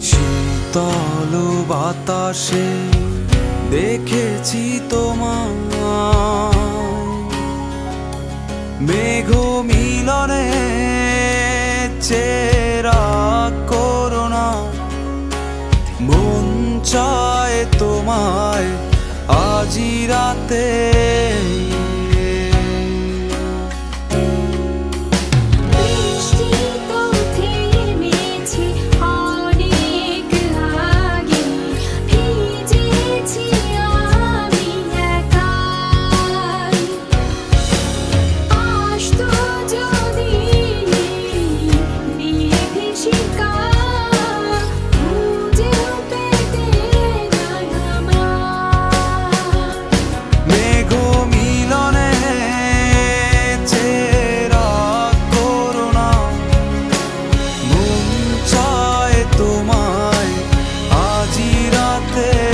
শীতল বাতাসে দেখেছি তোমায়, মেঘ মিলনে চেরা করোনা। মন চায় তোমায় আজি রাতে। তোমায় আজি রাতে